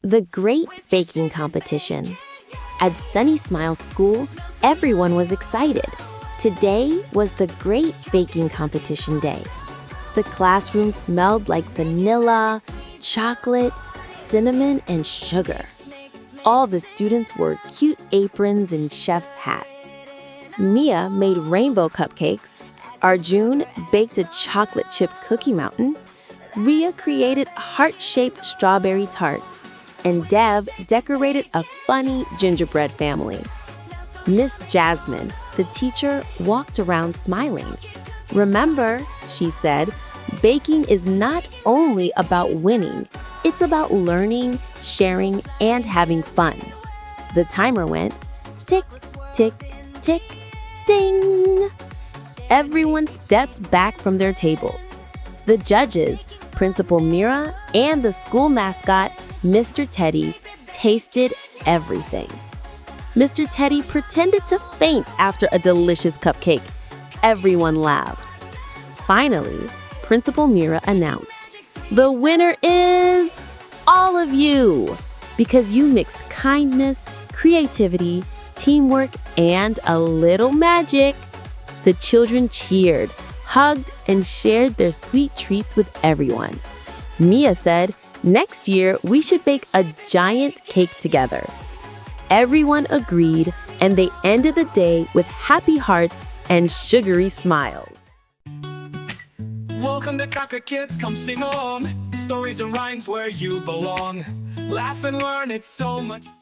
The Great Baking Competition. At Sunny Smile School, everyone was excited. Today was the Great Baking Competition Day. The classroom smelled like vanilla, chocolate, cinnamon, and sugar. All the students wore cute aprons and chef's hats. Mia made rainbow cupcakes. Arjun baked a chocolate chip cookie mountain. Riya created heart-shaped strawberry tarts. And Dev decorated a funny gingerbread family. Miss Jasmine, the teacher, walked around smiling. "Remember," she said, "baking is not only about winning, it's about learning, sharing, and having fun." The timer went tick, tick, tick, ding. Everyone stepped back from their tables. The judges, Principal Meera and the school mascot, Mr. Teddy, tasted everything. Mr. Teddy pretended to faint after a delicious cupcake. Everyone laughed. Finally, Principal Meera announced, "The winner is all of you, because you mixed kindness, creativity, teamwork, and a little magic." The children cheered, hugged, and shared their sweet treats with everyone. Mia said, "Next year, we should bake a giant cake together." Everyone agreed, and they ended the day with happy hearts and sugary smiles. Welcome to Cupcake Kids, come sing along. Stories and rhymes where you belong. Laugh and learn, it's so much fun.